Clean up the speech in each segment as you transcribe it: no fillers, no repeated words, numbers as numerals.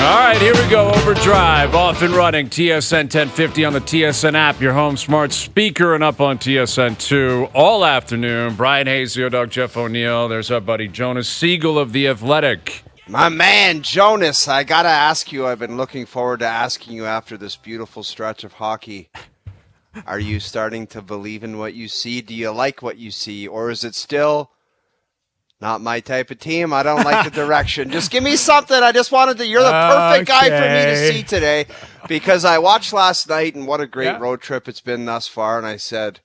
All right, here we go. OverDrive, off and running. TSN 1050 on the TSN app, your home smart speaker, and up on TSN 2 all afternoon. Bryan Hayes, the dog, Jeff O'Neill. There's our buddy Jonas Siegel of The Athletic. My man, Jonas, I got to ask you, I've been looking forward to asking you after this beautiful stretch of hockey. Are you starting to believe in what you see? Do you like what you see? Or is it still not my type of team? I don't like the direction. Just give me something. I just wanted to. You're the perfect guy for me to see today, because I watched last night, and what a great road trip it's been thus far. And I said,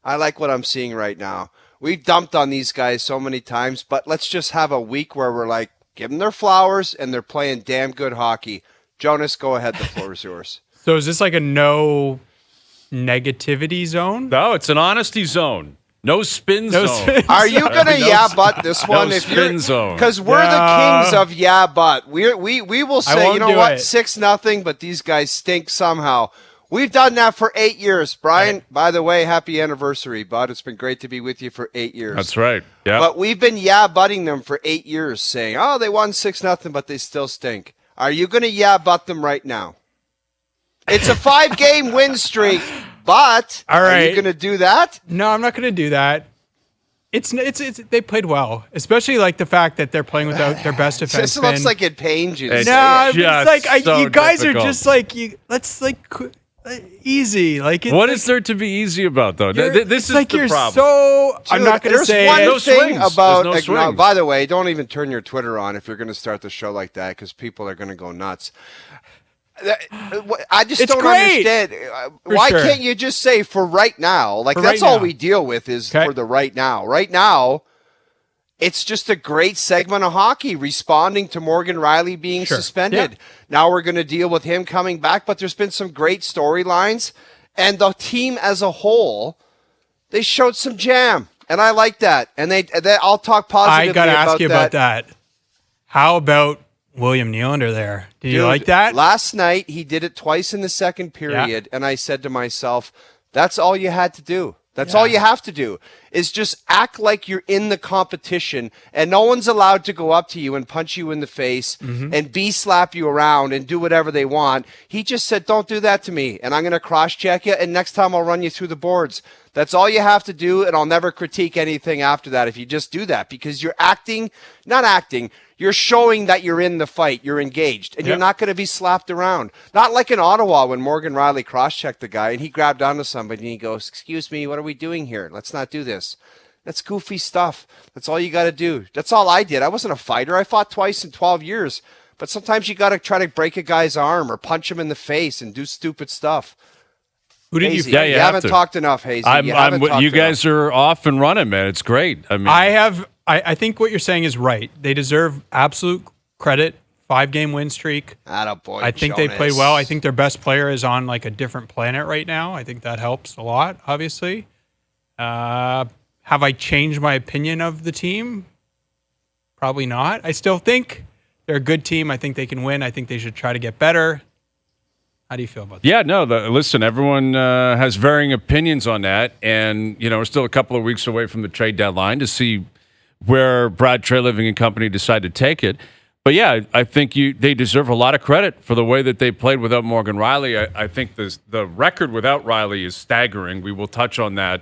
I like what I'm seeing right now. We've dumped on these guys so many times, but let's just have a week where we're like, give them their flowers, and they're playing damn good hockey. Jonas, go ahead. The floor is yours. So is this like a no negativity zone? No, it's an honesty zone. No spin zone. Are you gonna but this one? No if spin you're, zone. Because we're the kings of but. We will say, you know what, 6-0, but these guys stink somehow. We've done that for 8 years. Brian, by the way, happy anniversary, bud. It's been great to be with you for 8 years. That's right. Yeah. But we've been butting them for 8 years, saying, oh, they won 6-0, but they still stink. Are you gonna butt them right now? It's a 5-game win streak. But all right, are you going to do that? No, I'm not going to do that. It's they played well, especially like the fact that they're playing without their best defenseman. This looks like it pains you. No, it's like you guys are just like let's easy. Like what is there to be easy about though? This is like the problem. So I'm not going to say one thing about. No by the way, don't even turn your Twitter on if you're going to start the show like that, because people are going to go nuts. I just don't understand. Why can't you just say for right now? Like, that's all we deal with is for the right now. Right now, it's just a great segment of hockey responding to Morgan Rielly being suspended. Yeah. Now we're going to deal with him coming back, but there's been some great storylines. And the team as a whole, they showed some jam. And I like that. And they I'll talk positively about that. I got to ask you about that. How about William Nylander there? Did you like that? Last night, he did it twice in the second period, and I said to myself, that's all you had to do. That's all you have to do, is just act like you're in the competition, and no one's allowed to go up to you and punch you in the face and slap you around and do whatever they want. He just said, don't do that to me, and I'm going to cross-check you, and next time I'll run you through the boards. That's all you have to do, and I'll never critique anything after that if you just do that, because you're you're showing that you're in the fight, you're engaged, and you're not going to be slapped around. Not like in Ottawa when Morgan Rielly cross-checked the guy and he grabbed onto somebody and he goes, excuse me, what are we doing here? Let's not do this. That's goofy stuff. That's all you got to do. That's all I did. I wasn't a fighter. I fought twice in 12 years. But sometimes you got to try to break a guy's arm or punch him in the face and do stupid stuff. Who did Hazy, you? You haven't talked enough, Hazy. You guys are off and running, man. It's great. I mean, I think what you're saying is right. They deserve absolute credit. 5-game win streak. Attaboy, I think they played well. I think their best player is on like a different planet right now. I think that helps a lot, obviously. Have I changed my opinion of the team? Probably not. I still think they're a good team. I think they can win. I think they should try to get better. How do you feel about that? Yeah, no, listen, everyone has varying opinions on that. And, we're still a couple of weeks away from the trade deadline to see where Brad Treliving and company decide to take it. But, yeah, I think they deserve a lot of credit for the way that they played without Morgan Rielly. I think the record without Rielly is staggering. We will touch on that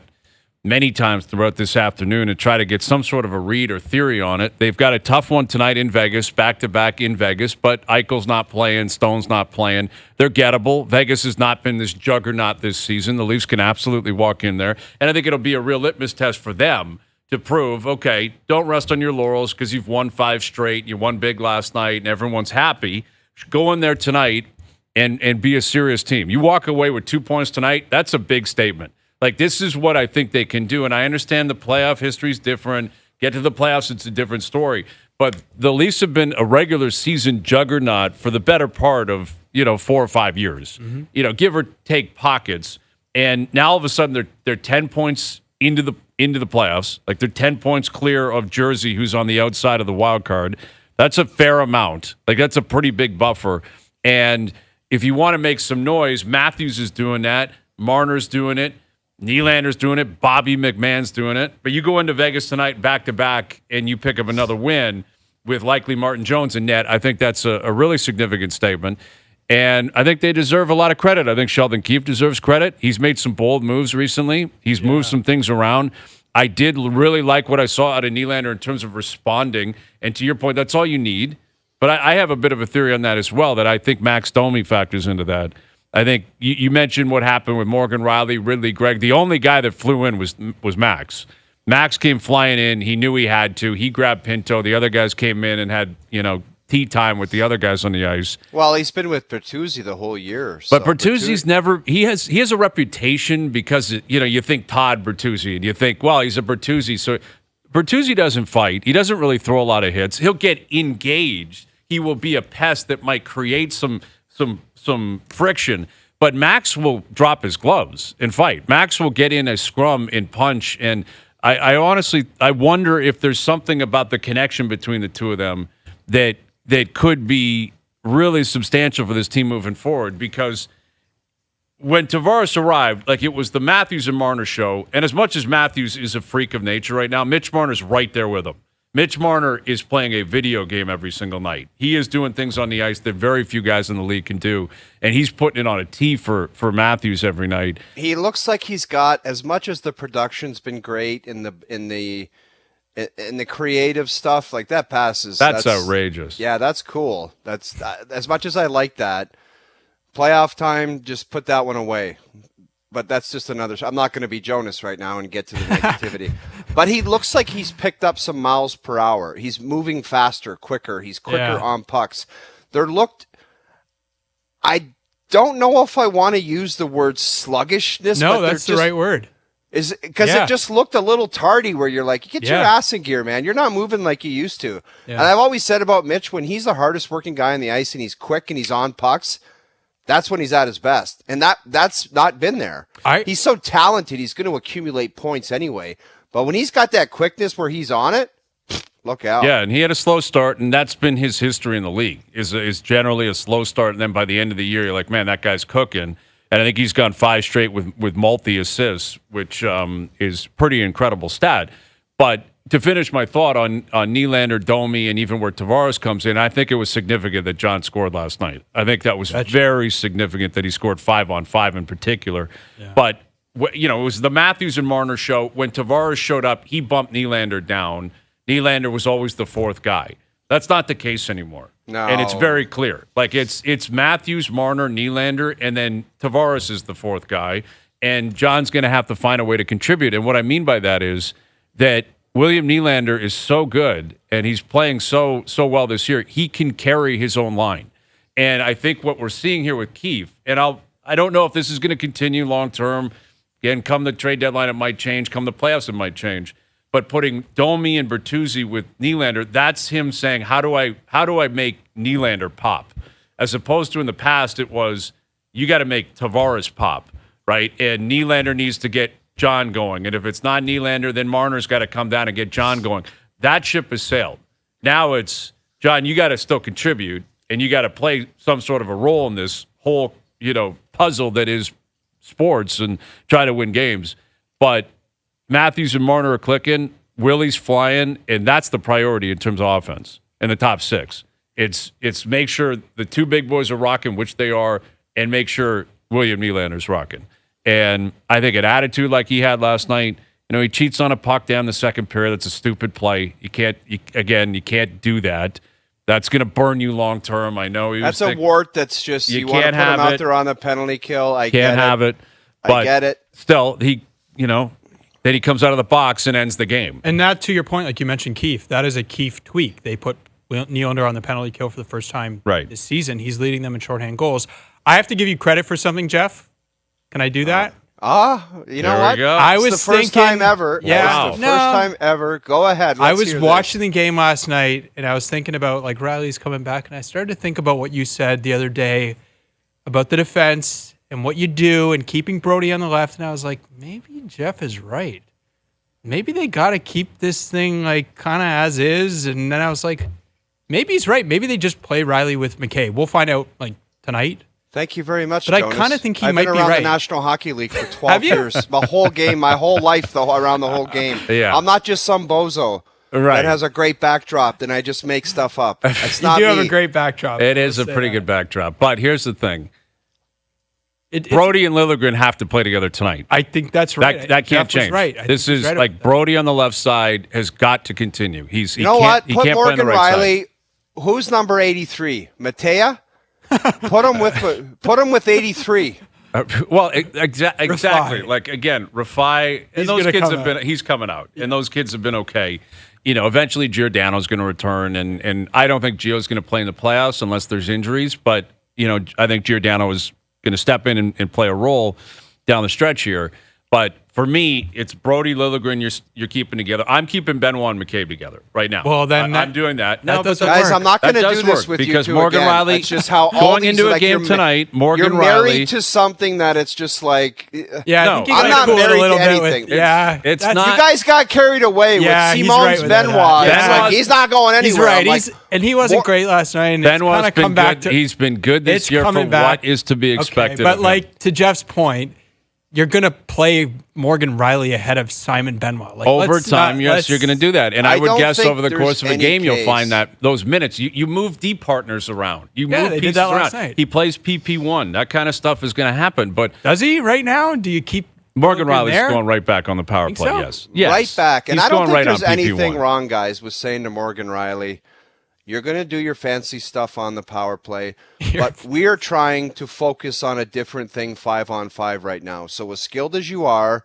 many times throughout this afternoon and try to get some sort of a read or theory on it. They've got a tough one tonight in Vegas, back-to-back in Vegas, but Eichel's not playing, Stone's not playing. They're gettable. Vegas has not been this juggernaut this season. The Leafs can absolutely walk in there, and I think it'll be a real litmus test for them to prove, okay, don't rest on your laurels because you've won 5 straight, you won big last night, and everyone's happy. Go in there tonight and be a serious team. You walk away with 2 points tonight, that's a big statement. Like, this is what I think they can do, and I understand the playoff history is different. Get to the playoffs, it's a different story. But the Leafs have been a regular season juggernaut for the better part of, 4 or 5 years. Give or take pockets. And now all of a sudden they're 10 points into the playoffs. Like, they're 10 points clear of Jersey, who's on the outside of the wild card. That's a fair amount. Like, that's a pretty big buffer. And if you want to make some noise, Matthews is doing that. Marner's doing it. Nylander's doing it. Bobby McMahon's doing it. But you go into Vegas tonight back-to-back and you pick up another win, with likely Martin Jones in net, I think that's a really significant statement. And I think they deserve a lot of credit. I think Sheldon Keefe deserves credit. He's made some bold moves recently. He's moved some things around. I did really like what I saw out of Nylander in terms of responding. And to your point, that's all you need. But I have a bit of a theory on that as well, that I think Max Domi factors into that. I think you mentioned what happened with Morgan Rielly, Ridley, Gregg. The only guy that flew in was Max. Max came flying in. He knew he had to. He grabbed Pinto. The other guys came in and had, tea time with the other guys on the ice. Well, he's been with Bertuzzi the whole year. But Bertuzzi's never he has a reputation because you think Todd Bertuzzi and you think, well, he's a Bertuzzi. So Bertuzzi doesn't fight. He doesn't really throw a lot of hits. He'll get engaged. He will be a pest that might create some friction. But Max will drop his gloves and fight. Max will get in a scrum and punch. And I honestly wonder if there's something about the connection between the two of them that could be really substantial for this team moving forward, because when Tavares arrived, it was the Matthews and Marner show, and as much as Matthews is a freak of nature right now, Mitch Marner's right there with him. Mitch Marner is playing a video game every single night. He is doing things on the ice that very few guys in the league can do, and he's putting it on a tee for Matthews every night. He looks like he's got, as much as the production's been great in the creative stuff, that passes. That's outrageous. Yeah, that's cool. That's as much as I like that. Playoff time, just put that one away. But that's just another. I'm not going to be Jonas right now and get to the negativity. But he looks like he's picked up some miles per hour. He's moving faster, quicker. He's quicker on pucks. I don't know if I want to use the word sluggishness. No, but that's the right word. Because it just looked a little tardy, where you're like, get your ass in gear, man. You're not moving like you used to. Yeah. And I've always said about Mitch, when he's the hardest working guy on the ice and he's quick and he's on pucks, that's when he's at his best. And that's not been there. He's so talented, he's going to accumulate points anyway. But when he's got that quickness where he's on it, look out. Yeah, and he had a slow start, and that's been his history in the league, is generally a slow start, and then by the end of the year, you're like, man, that guy's cooking. And I think he's gone 5 straight with multi-assists, which is pretty incredible stat. But to finish my thought on Nylander, Domi, and even where Tavares comes in, I think it was significant that John scored last night. I think that was very significant that he scored 5-on-5 in particular. Yeah. But, it was the Matthews and Marner show. When Tavares showed up, he bumped Nylander down. Nylander was always the fourth guy. That's not the case anymore. No. And it's very clear. It's Matthews, Marner, Nylander, and then Tavares is the fourth guy. And John's going to have to find a way to contribute. And what I mean by that is that William Nylander is so good, and he's playing so well this year, he can carry his own line. And I think what we're seeing here with Keefe, and I don't know if this is going to continue long term. Again, come the trade deadline, it might change. Come the playoffs, it might change. But putting Domi and Bertuzzi with Nylander, that's him saying, how do I make Nylander pop? As opposed to in the past, it was, you got to make Tavares pop, right? And Nylander needs to get John going. And if it's not Nylander, then Marner's got to come down and get John going. That ship has sailed. Now it's, John, you got to still contribute, and you got to play some sort of a role in this whole, puzzle that is sports and try to win games. But Matthews and Marner are clicking, Willie's flying, and that's the priority in terms of offense in the top 6. It's make sure the two big boys are rocking, which they are, and make sure William Nylander's rocking. And I think an attitude like he had last night, he cheats on a puck down the second period. That's a stupid play. You can't do that. That's going to burn you long term. I know that's a wart. That's just you want to put him out there on the penalty kill. I can't have it. But I get it. Still, then he comes out of the box and ends the game. And that, to your point, like you mentioned, Keefe, that is a Keefe tweak. They put Nylander on the penalty kill for the first time this season. He's leading them in shorthand goals. I have to give you credit for something, Jeff. Can I do that? You know what? I was the first time ever. Yeah, first time ever. Go ahead. I was watching the game last night, and I was thinking about Rielly's coming back, and I started to think about what you said the other day about the defense and what you do and keeping Brody on the left, and I was like, maybe Jeff is right. Maybe they got to keep this thing kind of as is, and then I was like, maybe he's right. Maybe they just play Rielly with McKay. We'll find out tonight. Thank you very much, but Jonas. I kind of think he might be right. I've been around the National Hockey League for 12 years. My whole game, my whole life, though, around the whole game. Yeah. I'm not just some bozo. Right. that has a great backdrop, then I just make stuff up. It's not You do me. have a great backdrop. It is a pretty good backdrop. But here's the thing. Brody and Liljegren have to play together tonight. I think that's right. That can't Jeff was change. right. This is like Brody on the left side has got to continue. He You know what? He Put can't play on the Morgan right Rielly. side. Who's number 83? Matea? Put him with 83. Well, exactly. Rafai. Like again, Rafai and those kids have been. He's coming out, and those kids have been okay. Eventually Giordano's going to return, and I don't think Gio's going to play in the playoffs unless there's injuries. But I think Giordano is going to step in and play a role down the stretch here. But for me, it's Brody, Liljegren you're keeping together. I'm keeping Benoit and McCabe together right now. Well, then I'm doing that. No, doesn't Guys, work. I'm not going to do this work with because you two Morgan again. Rielly. It's just how all going these, into a like, game tonight, Morgan you're married Rielly to something that it's just like. Yeah, No. I think you I'm gotta not cool it married a little to bit with- anything. yeah, It's that's- not- You guys got carried away Yeah, with he's Simon's right with that. Benoit. It's Yeah. like he's not going He's anywhere. right. I'm like, And he wasn't great last night. And it's Benoit's kinda been come back good. to, He's been good this it's year for coming back. what is to be expected. But of him. like to Jeff's point, you're going to play Morgan Rielly ahead of Simon Benoit. Like, over let's time, not- yes, let's- you're going to do that. And I would don't guess think over the there's course of a any game, you'll case. find that those minutes, you move D partners around. You Yeah, move they did pieces that last around. night. He plays PP1. That kind of stuff is going to happen. But Does he right now? Do you keep Morgan Liljegren Riley's there? going right back on the power Think play, so? yes. right back. And He's I don't going think right there's on anything PP1. wrong, guys, with saying to Morgan Rielly, you're going to do your fancy stuff on the power play, but we are trying to focus on a different thing 5-on-5 right now. So as skilled as you are,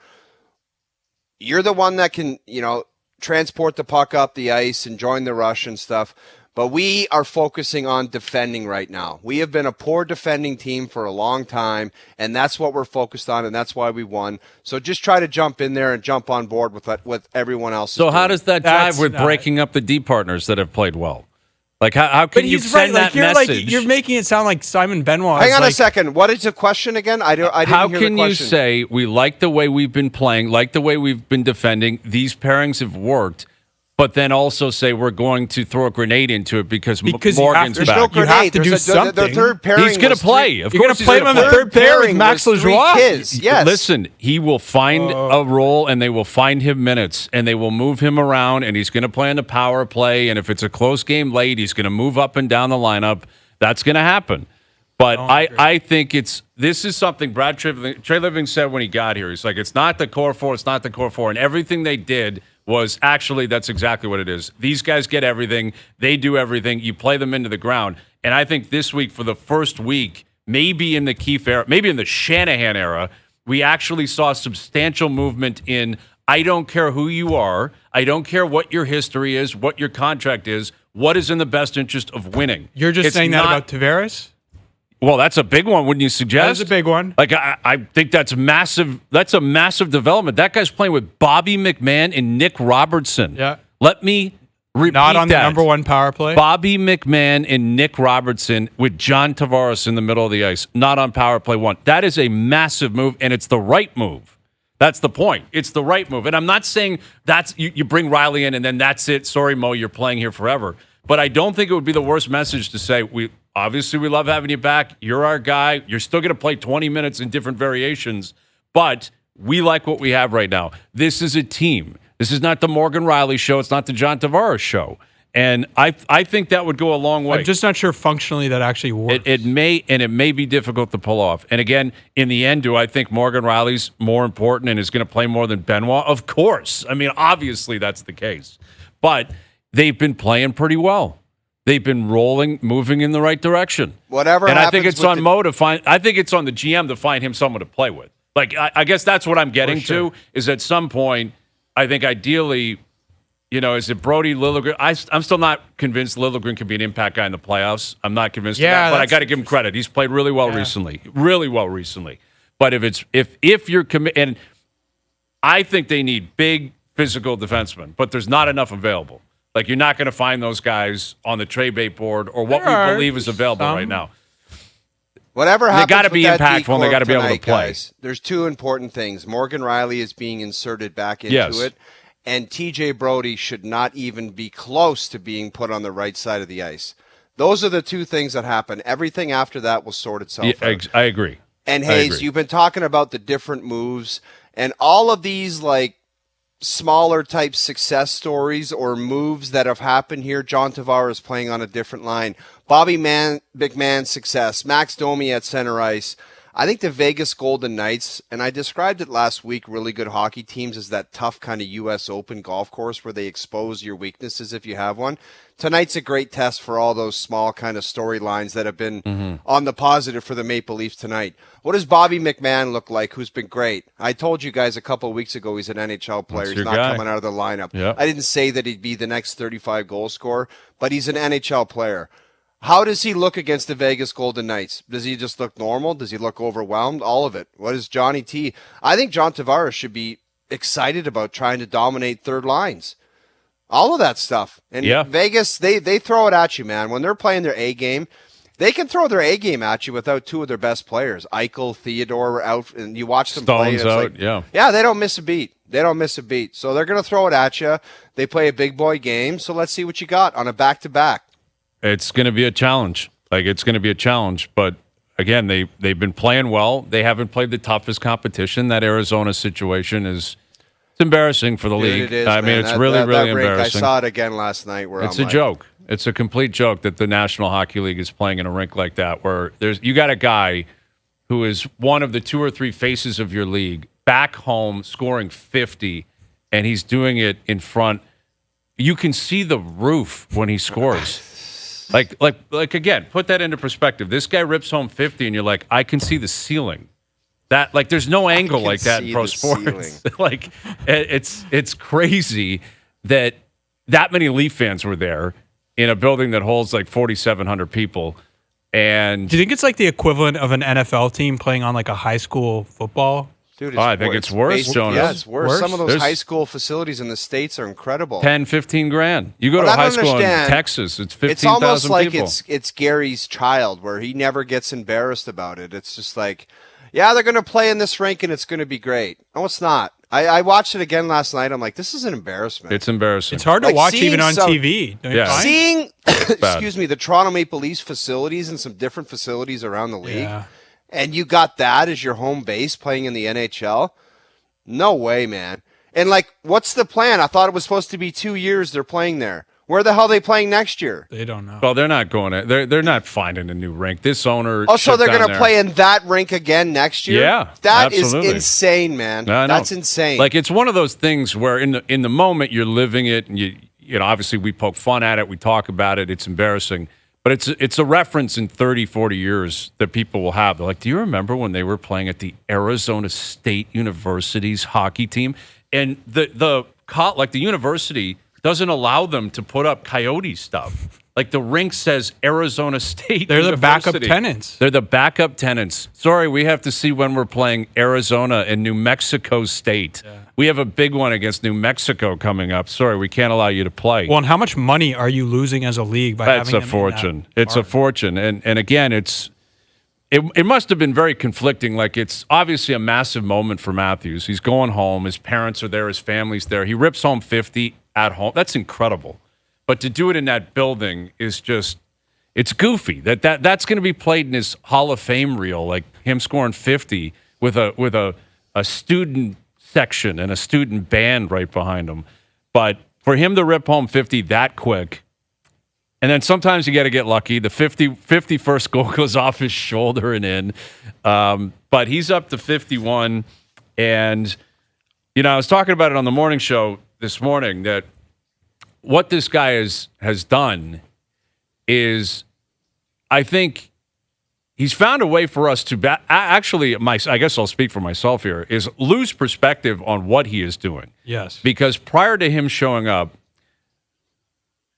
you're the one that can, transport the puck up the ice and join the rush and stuff. But we are focusing on defending right now. We have been a poor defending team for a long time, and that's what we're focused on, and that's why we won. So just try to jump in there and jump on board with everyone else. So how does that That's jive with not- breaking up the D partners that have played well? Like, how But can you he's right. send that Like message? you're making it sound like Simon Benoit. Hang on a like, second. What is the question again? I didn't How hear can the you question. say we like the way we've been playing, like the way we've been defending, these pairings have worked, but then also say we're going to throw a grenade into it because you Morgan's have There's to, no back? you have grenade. to There's do the something. third pairing He's going to was play. three- Of You're course gonna play he's him on gonna the play. third pairing, Max was three Lajoie. kids. Yes. Listen, he will find a role and they will find him minutes and they will move him around and he's going to play in the power play. And if it's a close game late, he's going to move up and down the lineup. That's going to happen. But I think this is something Trey Living said when he got here. He's like, it's not the core four, it's not the core four. And everything they did was actually, that's exactly what it is. These guys get everything. They do everything. You play them into the ground. And I think this week, for the first week, maybe in the Keefe era, maybe in the Shanahan era, we actually saw substantial movement in, I don't care who you are. I don't care what your history is, what your contract is. What is in the best interest of winning? You're just It's saying that not- about Tavares? Well, that's a big one, wouldn't you suggest? That's a big one. Like, I think that's massive. That's a massive development. That guy's playing with Bobby McMahon and Nick Robertson. Yeah. Let me repeat Not on that. the number one power play. Bobby McMahon and Nick Robertson with John Tavares in the middle of the ice, not on power play one. That is a massive move, and it's the right move. That's the point. It's the right move. And I'm not saying that's you bring Rielly in and then that's it. Sorry, Mo, you're playing here forever. But I don't think it would be the worst message to say, we love having you back. You're our guy. You're still going to play 20 minutes in different variations, but we like what we have right now. This is a team. This is not the Morgan Rielly show. It's not the John Tavares show. And I think that would go a long way. I'm just not sure functionally that actually works. It may be difficult to pull off. And again, in the end, do I think Morgan Rielly's more important and is going to play more than Benoit? Of course. I mean, obviously that's the case. But they've been playing pretty well. They've been moving in the right direction. Whatever And I happens think it's with on Mo to find. I think it's on the GM to find him someone to play with. Like I guess that's what I'm getting to. Is at some point, I think ideally, is it Brody, Liljegren? I'm still not convinced Liljegren can be an impact guy in the playoffs. I'm not convinced of that, but I got to give him credit. He's played really well recently. Really well recently. But if you're and I think they need big physical defensemen, but there's not enough available. Like, you're not going to find those guys on the trade bait board or what we believe is available right now. Whatever happens, they got to be with that impactful and they got to be able to tonight, play. guys, there's two important things. Morgan Rielly is being inserted back into it, and TJ Brody should not even be close to being put on the right side of the ice. Those are the two things that happen. Everything after that will sort itself out. I agree. And Hayes, you've been talking about the different moves and all of these, like, smaller type success stories or moves that have happened here. John Tavares playing on a different line. Bobby McMahon's success. Max Domi at center ice. I think the Vegas Golden Knights, and I described it last week, really good hockey teams as that tough kind of U.S. Open golf course where they expose your weaknesses if you have one. Tonight's a great test for all those small kind of storylines that have been on the positive for the Maple Leafs tonight. What does Bobby McMahon look like, who's been great? I told you guys a couple of weeks ago he's an NHL player. He's not coming out of the lineup. Yep. I didn't say that he'd be the next 35 goal scorer, but he's an NHL player. How does he look against the Vegas Golden Knights? Does he just look normal? Does he look overwhelmed? All of it. What is Johnny T? I think John Tavares should be excited about trying to dominate third lines. All of that stuff. And Vegas, they throw it at you, man. When they're playing their A game, they can throw their A game at you without two of their best players. Eichel, Theodore were out, and you watch them play. Stone's out, yeah, they don't miss a beat. They don't miss a beat. So they're going to throw it at you. They play a big boy game, so let's see what you got on a back-to-back. It's going to be a challenge. It's going to be a challenge. But, again, they've been playing well. They haven't played the toughest competition. That Arizona situation is embarrassing for the league. It is, I mean, it's really embarrassing. I saw it again last night. Where it's a joke. It's a complete joke that the National Hockey League is playing in a rink like that where you got a guy who is one of the two or three faces of your league back home scoring 50, and he's doing it in front. You can see the roof when he scores. Like again, put that into perspective. This guy rips home 50, and you're like, I can see the ceiling. That there's no angle like that in pro sports. It's crazy that many Leaf fans were there in a building that holds like 4,700 people. And do you think it's like the equivalent of an NFL team playing on like a high school football? Dude, I think it's worse, Jonas. Yeah, it's worse. Some of those high school facilities in the States are incredible. 10, 15 grand. You go to a high school in Texas, it's 15,000 people. It's almost like it's Gary's child where he never gets embarrassed about it. It's just like, yeah, they're going to play in this rink and it's going to be great. No, it's not. I watched it again last night. I'm like, this is an embarrassment. It's embarrassing. It's hard to watch even on TV. Seeing, the Toronto Maple Leafs facilities and some different facilities around the league, and you got that as your home base playing in the NHL. No way, man. And like, what's the plan? I thought it was supposed to be 2 years they're playing there. Where the hell are they playing next year? They don't know. Well, they're not going. They're not finding a new rink. This owner. Oh, so they're going to play in that rink again next year? Yeah, that absolutely. is insane, man. That's insane. Like, it's one of those things where in the moment you're living it, and you know, obviously we poke fun at it, we talk about it, it's embarrassing, but it's a reference in 30, 40 years that people will have. They're like, do you remember when they were playing at the Arizona State University's hockey team, and the university doesn't allow them to put up Coyote stuff. Like, the rink says Arizona State They're University. the backup tenants. They're the backup tenants. Sorry, we have to see when we're playing Arizona and New Mexico State. Yeah. We have a big one against New Mexico coming up. Sorry, we can't allow you to play. Well, and how much money are you losing as a league by having them? It's a fortune. It's a fortune. And again, it must have been very conflicting. Like, it's obviously a massive moment for Matthews. He's going home. His parents are there. His family's there. He rips home 50 at home. That's incredible. But to do it in that building is just, it's goofy. That's going to be played in his Hall of Fame reel, like him scoring 50 with a student section and a student band right behind him. But for him to rip home 50 that quick, and then sometimes you got to get lucky. The 51st goal goes off his shoulder and in. But he's up to 51. And, you know, I was talking about it on the morning show this morning, that what this guy has done is, I think he's found a way for us to I guess I'll speak for myself here, is lose perspective on what he is doing. Yes. Because prior to him showing up,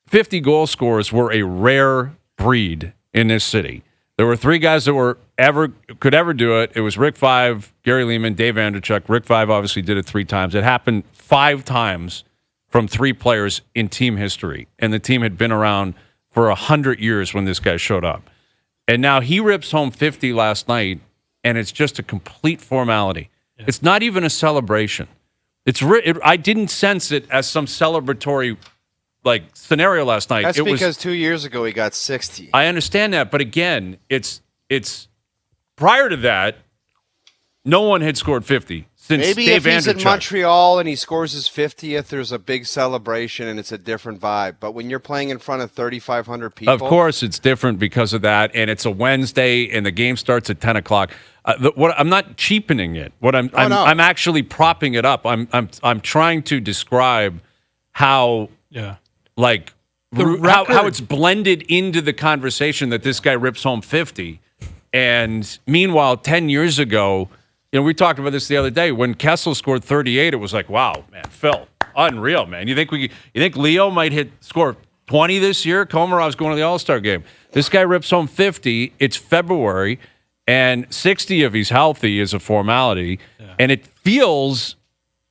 50 goal scorers were a rare breed in this city. There were three guys that could ever do it. It was Rick Vaive, Gary Leeman, Dave Andrechuk. Rick Vaive obviously did it 3 times. It happened 5 times from 3 players in team history, and the team had been around for 100 years when this guy showed up. And now he rips home 50 last night, and it's just a complete formality. Yeah. It's not even a celebration. I didn't sense it as some celebratory scenario last night. That's because 2 years ago he got 60. I understand that, but again, it's prior to that, no one had scored 50 since Maybe Dave if he's in Andreychuk. Montreal and he scores his 50th, there's a big celebration and it's a different vibe. But when you're playing in front of 3,500 people, Of course, it's different because of that, and it's a Wednesday, and the game starts at 10 o'clock. I'm not cheapening it. I'm actually propping it up. I'm trying to describe how how it's blended into the conversation that this guy rips home 50, and meanwhile, 10 years ago, we talked about this the other day when Kessel scored 38. It was like, wow, man, Phil, unreal, man. You think Leo might score 20 this year? Komarov's going to the All-Star game. This guy rips home 50. It's February, and 60 if he's healthy is a formality, and it feels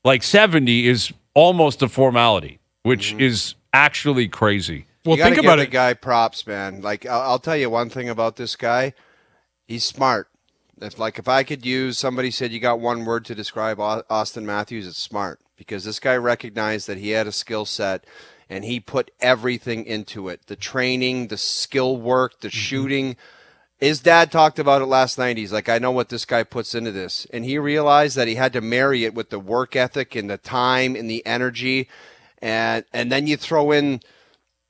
like 70 is almost a formality, which is actually crazy. Well, think about it. The guy props, man. Like I'll tell you one thing about this guy. He's smart. If I could use, somebody said you got one word to describe Auston Matthews, it's smart, because this guy recognized that he had a skill set and he put everything into it. The training, the skill work, the shooting. His dad talked about it last night. He's like, I know what this guy puts into this. And he realized that he had to marry it with the work ethic and the time and the energy. And then you throw in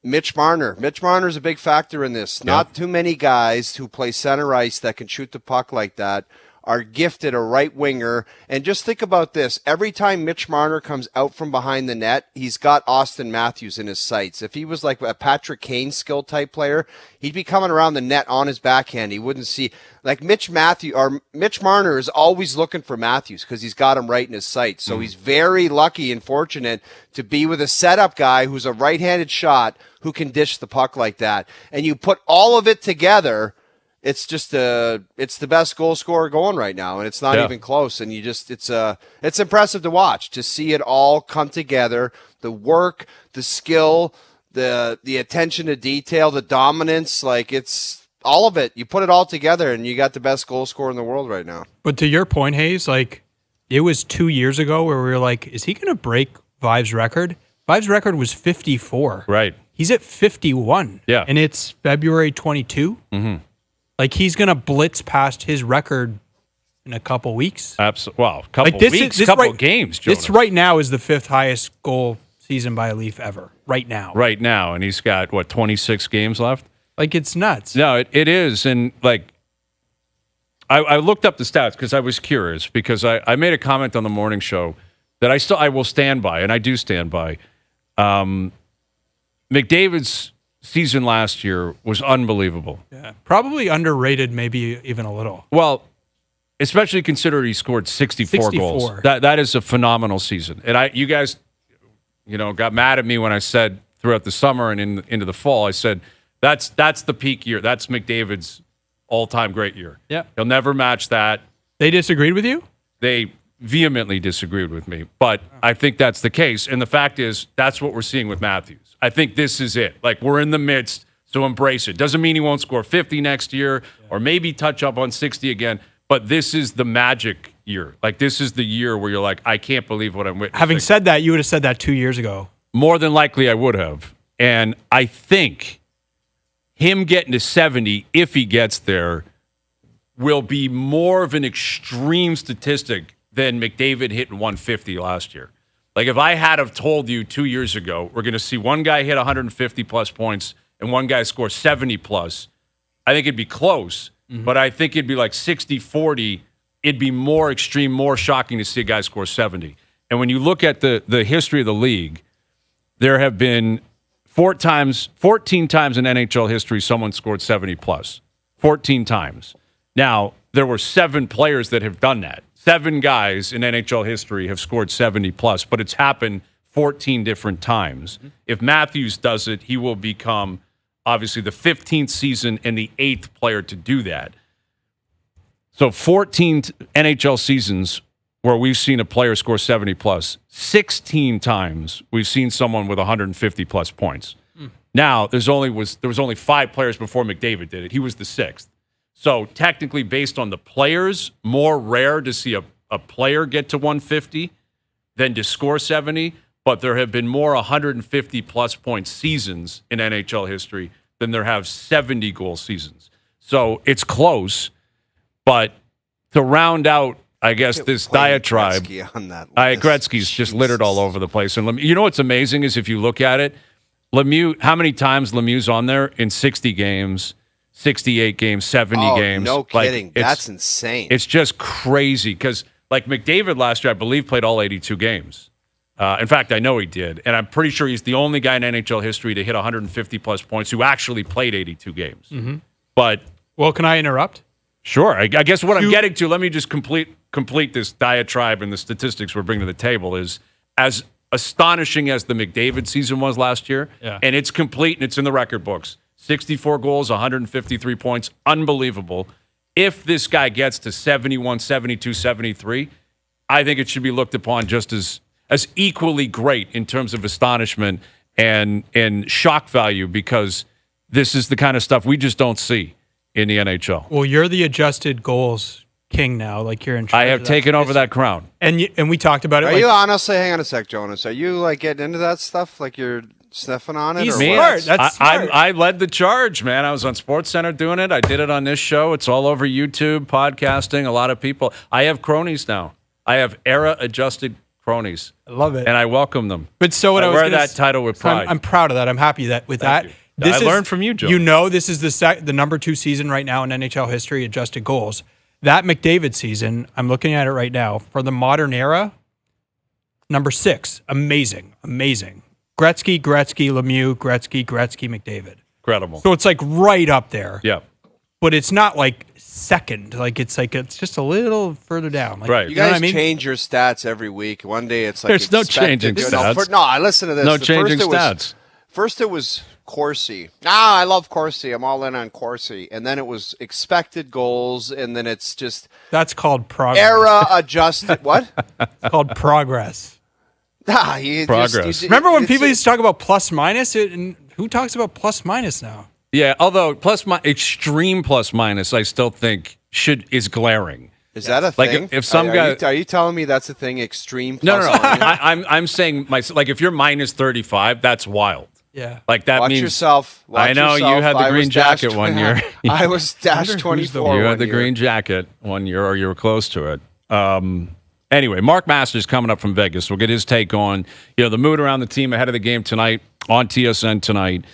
Mitch Marner. Mitch Marner is a big factor in this. Not too many guys who play center ice that can shoot the puck like that are gifted a right winger. And just think about this. Every time Mitch Marner comes out from behind the net, he's got Auston Matthews in his sights. If he was like a Patrick Kane skill type player, he'd be coming around the net on his backhand. He wouldn't see, like Mitch Marner is always looking for Matthews because he's got him right in his sights. So he's very lucky and fortunate to be with a setup guy who's a right-handed shot who can dish the puck like that. And you put all of it together, it's just it's the best goal scorer going right now, and it's not even close. And it's impressive to watch, to see it all come together. The work, the skill, the attention to detail, the dominance, like it's all of it. You put it all together, and you got the best goal scorer in the world right now. But to your point, Hayes, like it was 2 years ago where we were like, is he going to break Vive's record? Vive's record was 54. Right. He's at 51. Yeah. And it's February 22. Mm-hmm. Like he's going to blitz past his record in a couple weeks. Absolutely. Well, couple games, Jonas. This right now is the 5th highest goal season by a Leaf ever. Right now. Right now. And he's got, 26 games left? Like it's nuts. No, it is. And like, I looked up the stats because I was curious, because I made a comment on the morning show that I will stand by, and I do stand by. McDavid's season last year was unbelievable. Yeah, probably underrated, maybe even a little. Well, especially considering he scored 64 goals. That is a phenomenal season. And you guys, got mad at me when I said throughout the summer and into the fall, I said that's the peak year. That's McDavid's all-time great year. Yeah, he'll never match that. They disagreed with you? They vehemently disagreed with me, but I think that's the case. And the fact is, that's what we're seeing with Matthews. I think this is it. Like, we're in the midst, so embrace it. Doesn't mean he won't score 50 next year or maybe touch up on 60 again, but this is the magic year. Like, this is the year where you're like, I can't believe what I'm witnessing. Having said that, you would have said that 2 years ago. More than likely I would have. And I think him getting to 70, if he gets there, will be more of an extreme statistic than McDavid hitting 150 last year. Like, if I had have told you 2 years ago, we're going to see one guy hit 150-plus points and one guy score 70-plus, I think it'd be close. Mm-hmm. But I think it'd be like 60-40. It'd be more extreme, more shocking to see a guy score 70. And when you look at the history of the league, there have been 14 times in NHL history someone scored 70-plus. 14 times. Now, there were 7 players that have done that. 7 guys in NHL history have scored 70-plus, but it's happened 14 different times. Mm-hmm. If Matthews does it, he will become, obviously, the 15th season and the 8th player to do that. So 14 NHL seasons where we've seen a player score 70-plus. 16 times we've seen someone with 150-plus points. Mm. Now, there was only 5 players before McDavid did it. He was the 6th. So technically, based on the players, more rare to see a player get to 150 than to score 70, but there have been more 150-plus point seasons in NHL history than there have 70-goal seasons. So it's close, but to round out I guess this Playing diatribe. Gretzky on that Gretzky's just littered all over the place. And you know what's amazing is if you look at it, Lemieux, how many times Lemieux's on there in 60 games, 68 games, 70 games? No kidding. Like, That's insane. It's just crazy because, like, McDavid last year, I believe, played all 82 games. In fact, I know he did. And I'm pretty sure he's the only guy in NHL history to hit 150-plus points who actually played 82 games. Mm-hmm. But well, can I interrupt? Sure. I guess what I'm getting to, let me just complete this diatribe and the statistics we're bringing to the table is as astonishing as the McDavid season was last year, and it's complete and it's in the record books. 64 goals, 153 points, unbelievable. If this guy gets to 71, 72, 73, I think it should be looked upon just as equally great in terms of astonishment and shock value because this is the kind of stuff we just don't see in the NHL. Well, you're the adjusted goals king now. Like you're in charge. I have taken over that crown. And we talked about it. Are you honestly, hang on a sec, Jonas, are you like getting into that stuff? Like you're sniffing on it? He's or smart. what? That's smart. I led the charge, man. I was on SportsCenter doing it. I did it on this show. It's all over YouTube, podcasting, a lot of people. I have cronies now. I have era-adjusted cronies. I love it. And I welcome them. But so what I was wear gonna that title with pride. I'm proud of that. I'm happy that with Thank that. you. I learned from you, Joe. You know, this is the number 2 season right now in NHL history, adjusted goals. That McDavid season, I'm looking at it right now, for the modern era, number 6. Amazing. Gretzky, Lemieux, Gretzky, McDavid. Incredible. So it's like right up there. Yeah. But it's not like second. It's just a little further down. Like, right. You know guys what I mean? change your stats every week. One day it's like There's no expected. changing No, stats. No, I listen to this. No The changing first it was- stats. First it was Corsi. I love Corsi. I'm all in on Corsi. And then it was expected goals, and then it's just That's called progress. era adjusted. What? It's called progress. Progress. Remember when people used to talk about plus minus? And who talks about plus minus now? Yeah, although extreme plus minus, I still think is glaring. Is that a Like, thing? if some guy- are you telling me that's a thing? Extreme. No. Plus minus? I'm saying like if you're minus 35, that's wild. Yeah. Like that Watch means yourself. Watch I know yourself. you had the I green was jacket dash one year. I was dash 24. You one had the year. green jacket one year, or you were close to it. Anyway, Mark Masters coming up from Vegas. We'll get his take on the mood around the team ahead of the game tonight on TSN tonight.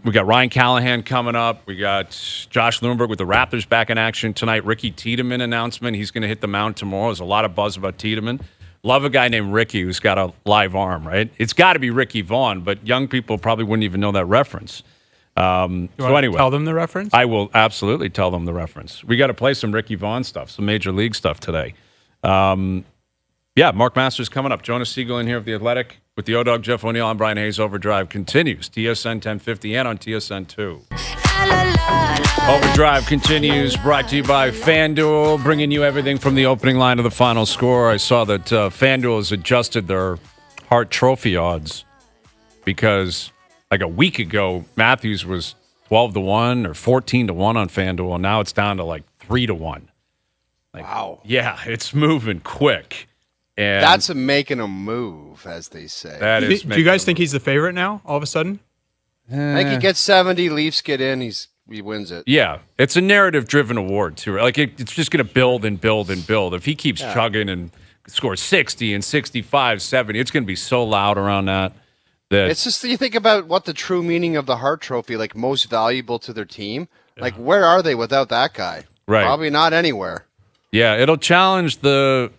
We got Ryan Callahan coming up. We got Josh Lundberg with the Raptors back in action tonight. Ricky Tiedemann announcement. He's going to hit the mound tomorrow. There's a lot of buzz about Tiedemann. Love a guy named Ricky who's got a live arm, right? It's got to be Ricky Vaughn, but young people probably wouldn't even know that reference. So anyway, tell them the reference. I will absolutely tell them the reference. We got to play some Ricky Vaughn stuff, some Major League stuff today. Mark Masters coming up. Jonas Siegel in here of The Athletic with the O-Dog, Jeff O'Neill. I'm Bryan Hayes. OverDrive continues. TSN 1050 and on TSN 2. OverDrive continues, brought to you by FanDuel, bringing you everything from the opening line to the final score. I saw that FanDuel has adjusted their Hart Trophy odds because like a week ago, Matthews was 12-1 or 14-1 on FanDuel, and now it's down to like 3-1. Wow. Yeah, it's moving quick. And That's making a move, as they say. that is. Do you guys think he's the favorite now? All of a sudden, I think he gets 70. Leafs get in. He wins it. Yeah, it's a narrative-driven award too. Like it's just going to build and build and build. If he keeps chugging and scores 60 and 65, 70, it's going to be so loud around that. It's just you think about what the true meaning of the Hart Trophy, like most valuable to their team. Like where are they without that guy? Right. Probably not anywhere. Yeah, it'll challenge the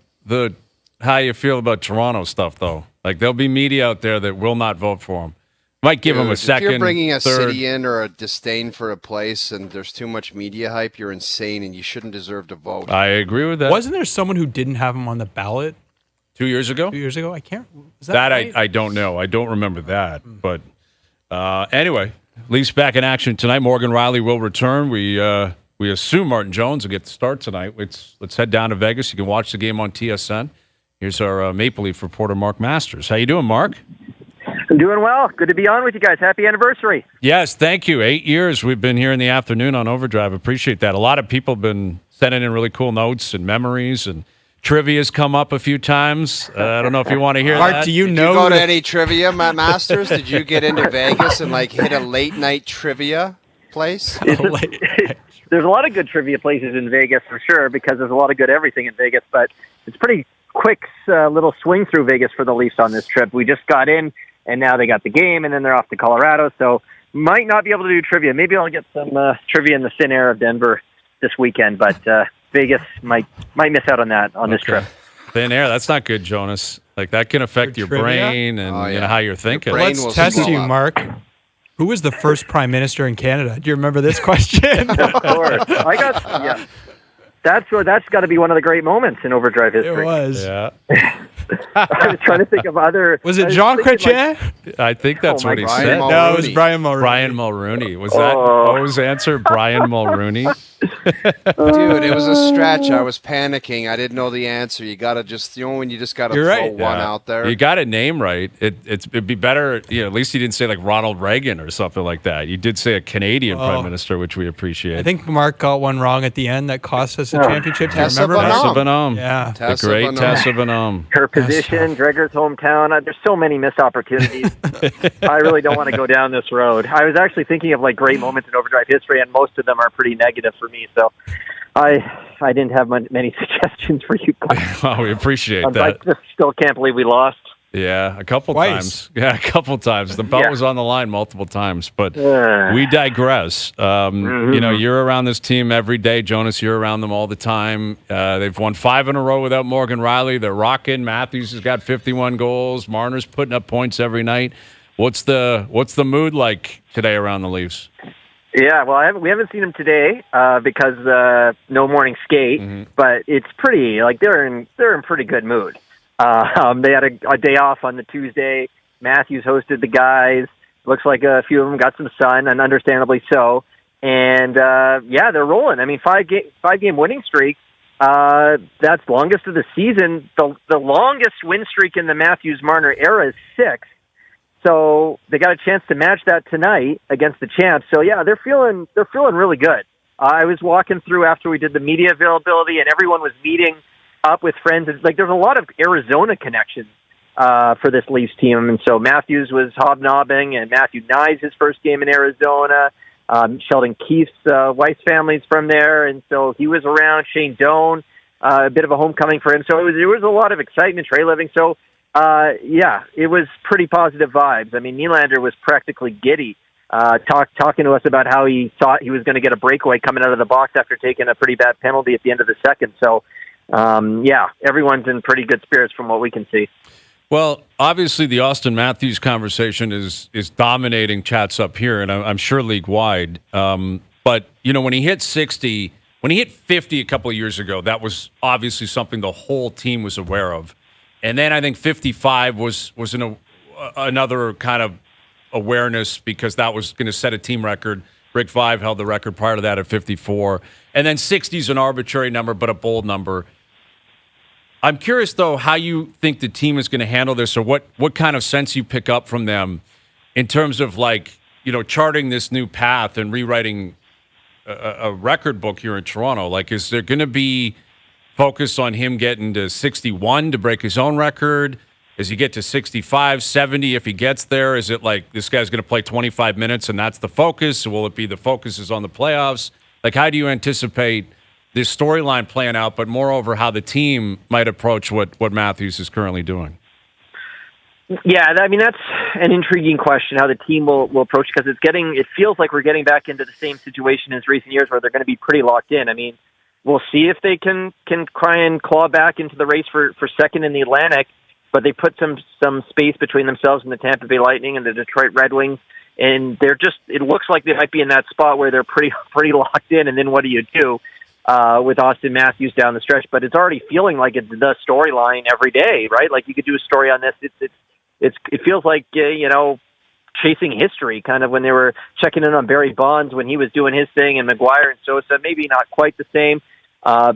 how you feel about Toronto stuff though. Like there'll be media out there that will not vote for him. Might give him a second. If you're bringing a third. city in or a disdain for a place and there's too much media hype, you're insane and you shouldn't deserve to vote. I agree with that. wasn't there someone who didn't have him on the ballot 2 years ago? 2 years ago? I can't. Was that That right? I don't know. I don't remember that. But anyway, Leafs back in action tonight. Morgan Rielly will return. We assume Martin Jones will get the start tonight. Let's head down to Vegas. You can watch the game on TSN. Here's our Maple Leaf reporter, Mark Masters. How you doing, Mark? I'm doing well. Good to be on with you guys. Happy anniversary. Yes, thank you. 8 years we've been here in the afternoon on OverDrive. Appreciate that. A lot of people have been sending in really cool notes and memories, and trivia's come up a few times. I don't know if you want to hear Art, that. do you Did know? you go to any trivia, Masters? Did you get into Vegas and like hit a late night trivia place? there's a lot of good trivia places in Vegas for sure, because there's a lot of good everything in Vegas, but it's pretty quick little swing through Vegas for the Leafs on this trip. We just got in, and now they got the game, and then they're off to Colorado, so might not be able to do trivia. Maybe I'll get some trivia in the thin air of Denver this weekend, but Vegas might miss out on that on this trip. Thin air, that's not good, Jonas. Like, that can affect your trivia? brain and you know, how you're thinking. brain Let's will test swell you, up. Mark. Who was the first prime minister in Canada? Do you remember this question? Of course. That's got to be one of the great moments in OverDrive It history. was. Yeah. I was trying to think of other. Was it I Jean thinking, like, Chrétien? I think that's Oh my what he God. said. Mulrooney. No, it was Brian Mulrooney. Brian Mulrooney. Was that O's answer? Brian Mulrooney? Dude, it was a stretch. I was panicking. I didn't know the answer. You got to just, when you just got to You're throw right. one Yeah. out there. You got a name right. It'd be better, at least you didn't say like Ronald Reagan or something like that. You did say a Canadian prime minister, which we appreciate. I think Mark got one wrong at the end that cost us a championship. Do you Tessa remember that? Tessa Bonhomme. Bonhomme. Yeah. The great Bonhomme. Tessa Bonhomme. her position, Dreger's hometown. There's so many missed opportunities. I really don't want to go down this road. I was actually thinking of like great moments in OverDrive history, and most of them are pretty negative for me. So I didn't have many suggestions for you guys. Well, we appreciate I that. just still can't believe we lost. Yeah, a couple Twice. times. Yeah, a couple times. The belt Yeah. was on the line multiple times, but we digress. You're around this team every day. Jonas, you're around them all the time. They've won 5 in a row without Morgan Rielly. They're rocking. Matthews has got 51 goals. Marner's putting up points every night. What's the mood like today around the Leafs? Yeah, well, we haven't seen them today because no morning skate, but it's pretty like they're in pretty good mood. They had a day off on the Tuesday. Matthews hosted the guys. Looks like a few of them got some sun, and understandably so. And they're rolling. I mean, five game winning streak. That's longest of the season. The longest win streak in the Matthews Marner era is 6. So they got a chance to match that tonight against the champs. So yeah, they're feeling really good. I was walking through after we did the media availability, and everyone was meeting up with friends. It's like there's a lot of Arizona connections for this Leafs team, and so Matthews was hobnobbing, and Matthew Nye's his first game in Arizona. Sheldon Keefe's wife's family's from there, and so he was around. Shane Doan, a bit of a homecoming for him. So there was a lot of excitement. Trey Living. So it was pretty positive vibes. I mean, Nylander was practically giddy, talking to us about how he thought he was going to get a breakaway coming out of the box after taking a pretty bad penalty at the end of the second. So, everyone's in pretty good spirits from what we can see. Well, obviously the Auston Matthews conversation is dominating chats up here, and I'm sure league-wide. But, when he hit 60, when he hit 50 a couple of years ago, that was obviously something the whole team was aware of. And then I think 55 was another kind of awareness because that was going to set a team record. Rick Vive held the record prior to that at 54. And then 60 is an arbitrary number, but a bold number. I'm curious, though, how you think the team is going to handle this, or what kind of sense you pick up from them in terms of, charting this new path and rewriting a record book here in Toronto. Like, is there going to be focus on him getting to 61 to break his own record? Does he get to 65, 70 if he gets there? Is it like this guy's going to play 25 minutes and that's the focus? Will it be the focus is on the playoffs? Like, how do you anticipate this storyline playing out, but moreover, how the team might approach what Matthews is currently doing? Yeah, I mean, that's an intriguing question, how the team will approach, because it feels like we're getting back into the same situation as recent years where they're going to be pretty locked in. I mean, we'll see if they can try and claw back into the race for second in the Atlantic, but they put some space between themselves and the Tampa Bay Lightning and the Detroit Red Wings, and it looks like they might be in that spot where they're pretty locked in, and then what do you do with Auston Matthews down the stretch? But it's already feeling like it's the storyline every day, right? Like you could do a story on this. It feels like, chasing history, kind of when they were checking in on Barry Bonds when he was doing his thing, and McGuire and Sosa, maybe not quite the same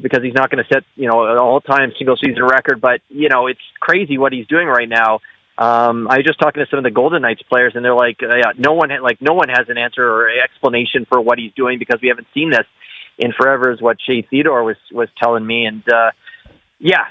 because he's not going to set, an all-time single-season record, but, it's crazy what he's doing right now. I was just talking to some of the Golden Knights players, and they're like, no one has an answer or explanation for what he's doing because we haven't seen this in forever, is what Shea Theodore was telling me, and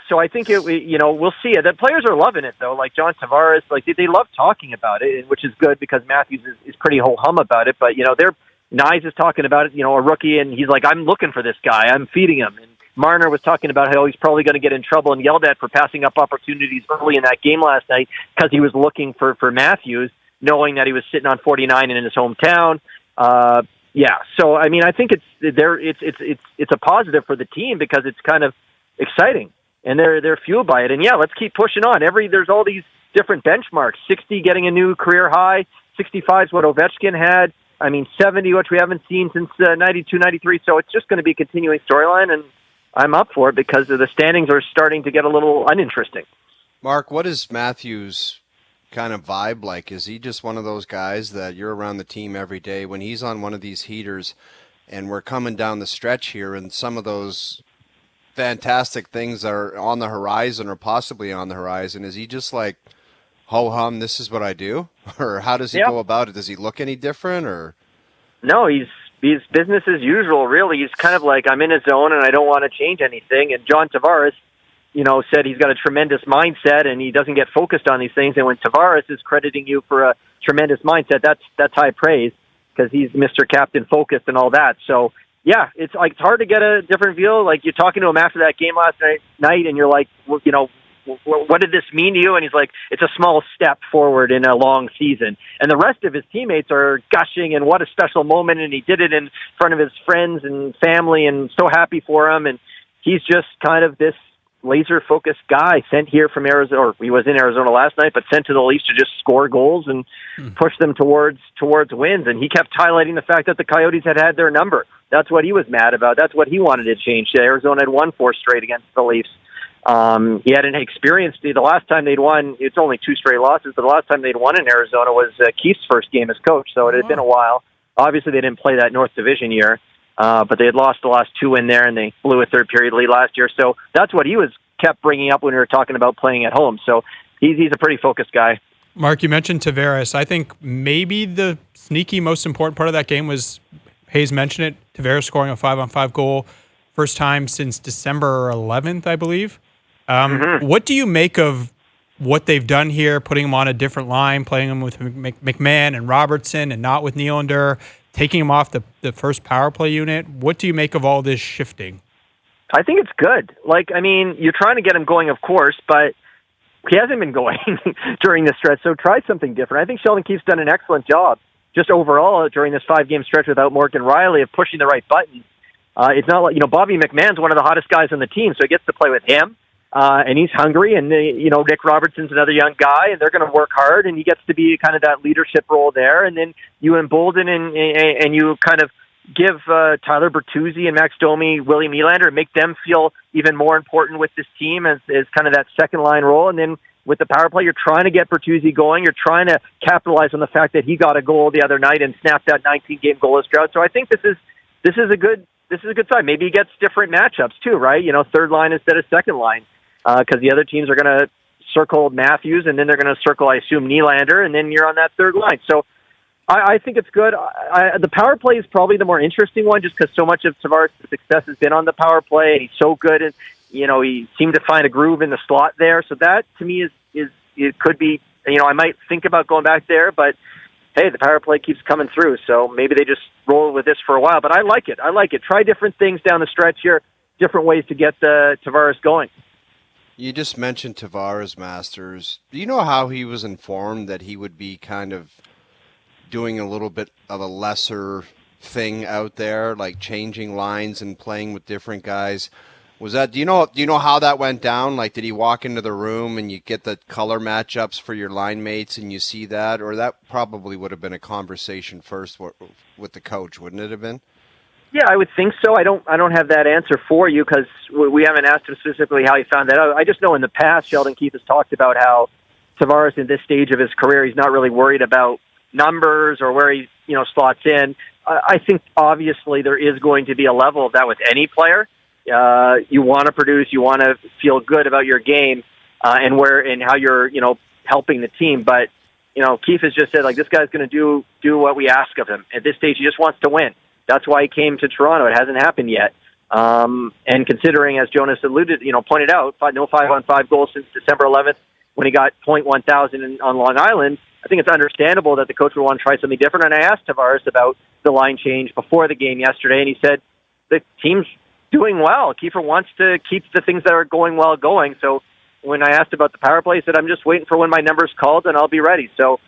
so I think we'll see it. The players are loving it though. Like John Tavares, like they love talking about it, which is good because Matthews is pretty ho hum about it. But they're Nyes is talking about it, a rookie, and he's like, I'm looking for this guy. I'm feeding him. And Marner was talking about how he's probably going to get in trouble and yelled at for passing up opportunities early in that game last night because he was looking for Matthews, knowing that he was sitting on 49 and in his hometown. So I mean, I think it's a positive for the team because it's kind of exciting, and they're fueled by it. And yeah, let's keep pushing on. There's all these different benchmarks. 60 getting a new career high. 65 is what Ovechkin had. I mean, 70, which we haven't seen since 92, 93. So it's just going to be a continuing storyline, and I'm up for it because the standings are starting to get a little uninteresting. Mark, what is Matthews' kind of vibe like? Is he just one of those guys that you're around the team every day when he's on one of these heaters and we're coming down the stretch here and some of those fantastic things are on the horizon or possibly on the horizon? Is he just like, ho-hum, this is what I do? Or how does he go about it? Does he look any different? Or no, he's business as usual, really. He's kind of like, I'm in a zone and I don't want to change anything. And John Tavares, said he's got a tremendous mindset and he doesn't get focused on these things. And when Tavares is crediting you for a tremendous mindset, that's high praise because he's Mr. Captain focused and all that. So yeah, it's hard to get a different feel. Like you're talking to him after that game last night and you're like, what did this mean to you? And he's like, it's a small step forward in a long season. And the rest of his teammates are gushing and what a special moment. And he did it in front of his friends and family and so happy for him. And he's just kind of this laser-focused guy sent here from Arizona, or he was in Arizona last night, but sent to the Leafs to just score goals and push them towards wins. And he kept highlighting the fact that the Coyotes had their number. That's what he was mad about. That's what he wanted to change. Arizona had won 4 straight against the Leafs. He hadn't experienced the last time they'd won. It's only 2 straight losses, but the last time they'd won in Arizona was Keith's first game as coach. So it had been a while. Obviously, they didn't play that North Division year, but they had lost the last 2 in there, and they blew a third period lead last year. So that's what he kept bringing up when we were talking about playing at home. So he's a pretty focused guy. Mark, you mentioned Tavares. I think maybe the sneaky most important part of that game was, Hayes mentioned it, Tavares scoring a 5-on-5 goal, first time since December 11th, I believe. What do you make of what they've done here, putting him on a different line, playing him with McMahon and Robertson and not with Nylander, taking him off the first power play unit? What do you make of all this shifting? I think it's good. You're trying to get him going, of course, but he hasn't been going during this stretch, so try something different. I think Sheldon Keefe's done an excellent job just overall during this 5-game stretch without Morgan Rielly of pushing the right buttons. It's not like, Bobby McMahon's one of the hottest guys on the team, so he gets to play with him. And he's hungry, and Nick Robertson's another young guy, and they're going to work hard, and he gets to be kind of that leadership role there. And then you embolden and you kind of give Tyler Bertuzzi and Max Domi, Willie Nylander, and make them feel even more important with this team as kind of that second line role. And then with the power play, you're trying to get Bertuzzi going. You're trying to capitalize on the fact that he got a goal the other night and snapped that 19-game goalless drought. So I think this is a good sign. Maybe he gets different matchups too, right? Third line instead of second line. Because the other teams are going to circle Matthews, and then they're going to circle, I assume, Nylander, and then you're on that third line. So I think it's good. The power play is probably the more interesting one, just because so much of Tavares' success has been on the power play, and he's so good, and he seemed to find a groove in the slot there. So that to me is it could be. I might think about going back there, but hey, the power play keeps coming through, so maybe they just roll with this for a while. But I like it. Try different things down the stretch here, different ways to get the Tavares going. You just mentioned Tavares, Masters. Do you know how he was informed that he would be kind of doing a little bit of a lesser thing out there, like changing lines and playing with different guys? Was that? Do you know how that went down? Like, did he walk into the room and you get the color matchups for your line mates and you see that, or that probably would have been a conversation first with the coach, wouldn't it have been? Yeah, I would think so. I don't have that answer for you because we haven't asked him specifically how he found that out. I just know in the past, Sheldon Keefe has talked about how Tavares, in this stage of his career, he's not really worried about numbers or where he slots in. I think obviously there is going to be a level of that with any player. You want to produce, you want to feel good about your game and how you're helping the team. But Keefe has just said, like, this guy's going to do what we ask of him. At this stage, he just wants to win. That's why he came to Toronto. It hasn't happened yet. And considering, as Jonas pointed out, no 5-on-5 goals since December 11th when he got .1,000 on Long Island, I think it's understandable that the coach would want to try something different. And I asked Tavares about the line change before the game yesterday, and he said the team's doing well. Kiefer wants to keep the things that are going well going. So when I asked about the power play, he said, I'm just waiting for when my number's called and I'll be ready. So,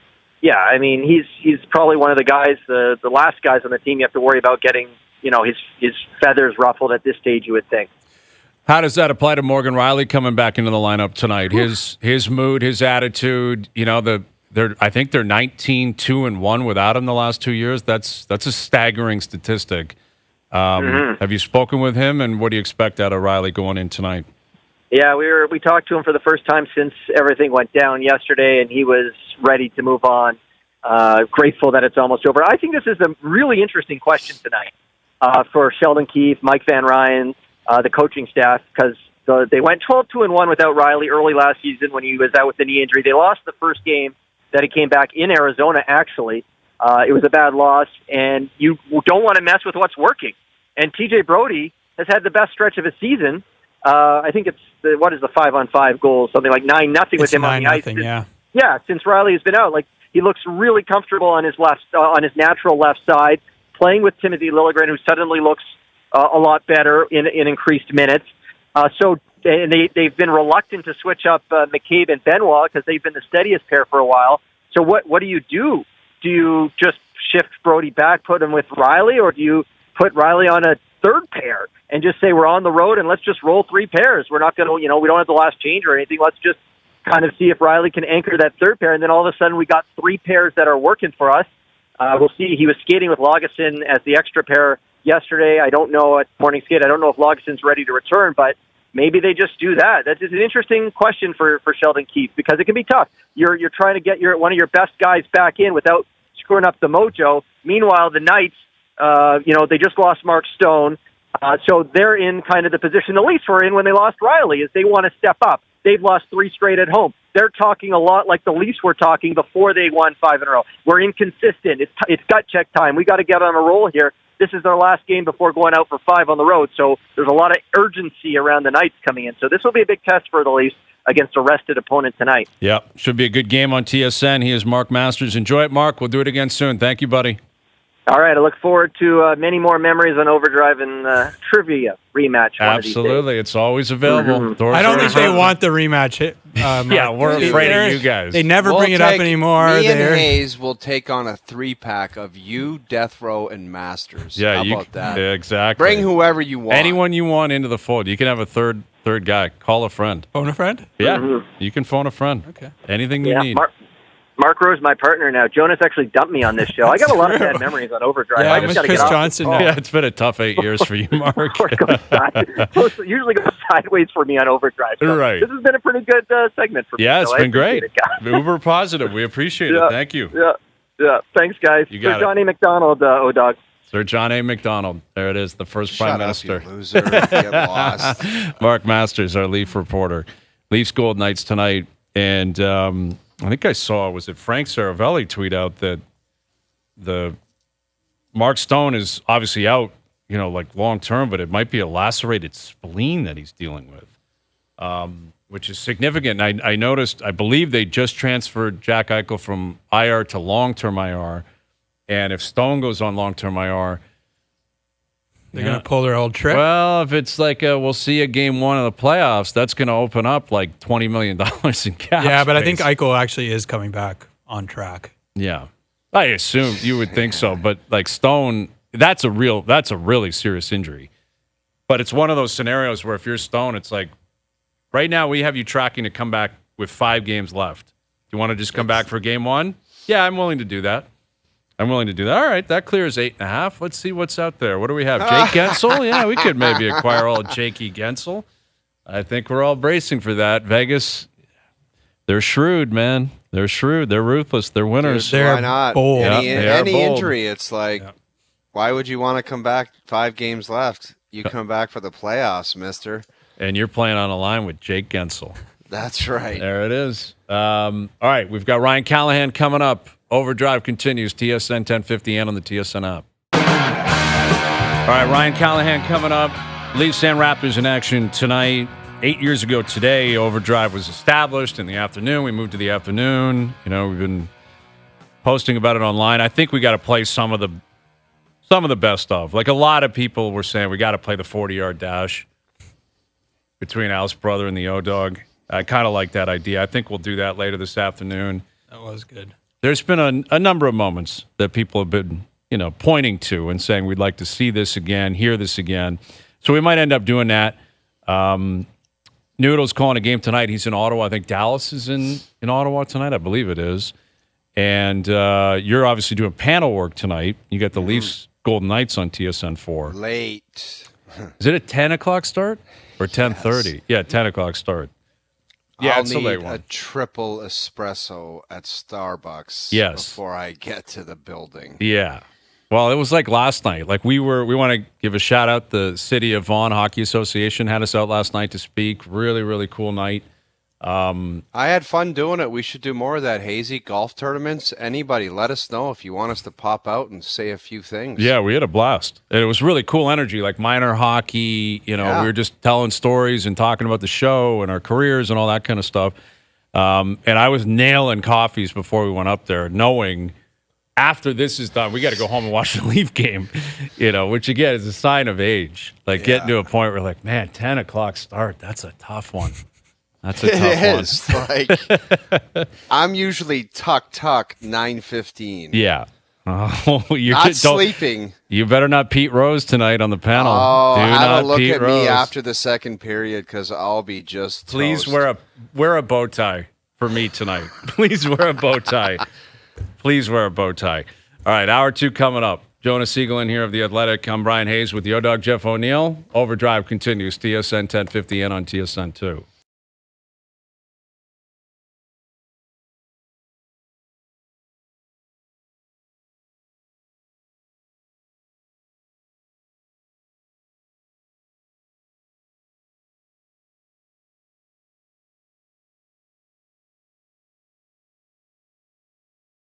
yeah, I mean, he's probably one of the guys, the last guys on the team you have to worry about getting, his feathers ruffled at this stage, you would think. How does that apply to Morgan Rielly coming back into the lineup tonight? His mood, his attitude, I think they're 19-2-1 without him the last 2 years. That's a staggering statistic. Have you spoken with him, and what do you expect out of Rielly going in tonight? Yeah, we talked to him for the first time since everything went down yesterday, and he was ready to move on. Grateful that it's almost over. I think this is a really interesting question tonight for Sheldon Keefe, Mike Van Ryn, the coaching staff, because they went 12-2-1 without Rielly early last season when he was out with the knee injury. They lost the first game that he came back in Arizona, actually. It was a bad loss, and you don't want to mess with what's working. And TJ Brody has had the best stretch of his season. I think it's the 5-on-5 goals, something like 9-0 with him on the ice. Yeah, since Rielly has been out, he looks really comfortable on his natural left side, playing with Timothy Liljegren, who suddenly looks a lot better in increased minutes. So they've been reluctant to switch up McCabe and Benoit because they've been the steadiest pair for a while. So what do you do? Do you just shift Brody back, put him with Rielly, or do you put Rielly on a third pair and just say we're on the road and let's just roll three pairs? We're not going to, we don't have the last change or anything. Let's just kind of see if Rielly can anchor that third pair. And then all of a sudden we got three pairs that are working for us. We'll see. He was skating with Lagesson as the extra pair yesterday. I don't know at morning skate. I don't know if Lagesson's ready to return, but maybe they just do that. That's an interesting question for Sheldon Keefe because it can be tough. You're trying to get one of your best guys back in without screwing up the mojo. Meanwhile, the Knights, they just lost Mark Stone. So they're in kind of the position the Leafs were in when they lost Rielly, is they want to step up. They've lost 3 straight at home. They're talking a lot like the Leafs were talking before they won 5 in a row. We're inconsistent. It's gut check time. We got to get on a roll here. This is their last game before going out for 5 on the road. So there's a lot of urgency around the Knights coming in. So this will be a big test for the Leafs against a rested opponent tonight. Yeah, should be a good game on TSN. He is Mark Masters. Enjoy it, Mark. We'll do it again soon. Thank you, buddy. All right, I look forward to many more memories on OverDrive and trivia rematch. Absolutely, it's always available. Mm-hmm. I don't think they want the rematch. Yeah, we're afraid of you guys. They never bring it up anymore. Me and Hayes will take on a 3-pack of you, Death Row, and Masters. Yeah, how about that? Yeah, exactly. Bring whoever you want. Anyone you want into the fold. You can have a third guy. Call a friend. Phone a friend? Yeah, you can phone a friend. Okay. Anything you need. Mark Rowe's my partner now. Jonas actually dumped me on this show. I got a lot of bad memories on OverDrive. Yeah, I just got to Chris get off. Johnson. Yeah, it's been a tough 8 years for you, Mark. Usually goes sideways for me on OverDrive. So right. This has been a pretty good segment for me. Yeah, it's so been great. It, Uber positive. We appreciate it. Thank you. Yeah. Thanks, guys. You got Sir John A. McDonald, O-Dog. Sir John A. McDonald. There it is, the first Prime Minister. You loser. Get lost. Mark Masters, our Leaf reporter. Leafs Gold Knights tonight. And I think I saw, was it Frank Saravelli tweet out that the Mark Stone is obviously out, long term, but it might be a lacerated spleen that he's dealing with, which is significant. I noticed, I believe they just transferred Jack Eichel from IR to long-term IR. And if Stone goes on long-term IR, they're going to pull their old trick. well, if it's like we'll see a game 1 of the playoffs, that's going to open up like $20 million in cap. Yeah, but space. I think Eichel actually is coming back on track. Yeah, I assume you would think so, but like Stone, that's a really serious injury. But it's one of those scenarios where if you're Stone, it's like right now we have you tracking to come back with 5 games left. You want to just come back for game 1? Yeah, I'm willing to do that. All right, that clears 8.5. Let's see what's out there. What do we have? Jake Gensel? Yeah, we could maybe acquire all Jakey Gensel. I think we're all bracing for that. Vegas, they're shrewd, man. They're shrewd. They're ruthless. They're winners. They're Why not? bold. Any bold. injury, it's like, why would you want to come back 5 games left? You come back for the playoffs, mister. And you're playing on a line with Jake Gensel. That's right. There it is. All right, we've got Ryan Callahan coming up. OverDrive continues, TSN 1050 and on the TSN app. All right, Ryan Callahan coming up. Leafs and Raptors in action tonight. 8 years ago today, OverDrive was established in the afternoon. We moved to the afternoon. We've been posting about it online. I think we got to play some of the best of. Like a lot of people were saying, we got to play the 40-yard dash between Al's brother and the O-Dog. I kind of like that idea. I think we'll do that later this afternoon. That was good. There's been a number of moments that people have been, pointing to and saying we'd like to see this again, hear this again. So we might end up doing that. Noodle's calling a game tonight. He's in Ottawa. I think Dallas is in Ottawa tonight. I believe it is. And you're obviously doing panel work tonight. You got the Leafs Golden Knights on TSN 4. Late. Is it a 10 o'clock start or 10:30? Yes. Yeah, 10 o'clock start. Yeah, I'll it's a late need one. a triple espresso at Starbucks before I get to the building. Yeah. Well, it was like last night. Like we want to give a shout out. The City of Vaughan Hockey Association had us out last night to speak. Really, really cool night. I had fun doing it. We should do more of that. Hazy golf tournaments. Anybody, let us know if you want us to pop out and say a few things. Yeah, we had a blast. And it was really cool energy, like minor hockey. We were just telling stories and talking about the show and our careers and all that kind of stuff. And I was nailing coffees before we went up there, knowing after this is done, we got to go home and watch the Leaf game, which again is a sign of age. Like getting to a point where like, man, 10 o'clock start, that's a tough one. That's a tough one. It is. Like, I'm usually tuck 9:15. Yeah. Oh, you're not sleeping. You better not Pete Rose tonight on the panel. Oh, do have not a look Pete at Rose. me after the second period because I'll be just Please toast. wear a bow tie for me tonight. Please wear a bow tie. Please wear a bow tie. All right, hour 2 coming up. Jonas Siegel in here of The Athletic. I'm Bryan Hayes with the O-Dog Jeff O'Neill. Overdrive continues. TSN 1050 and on TSN 2.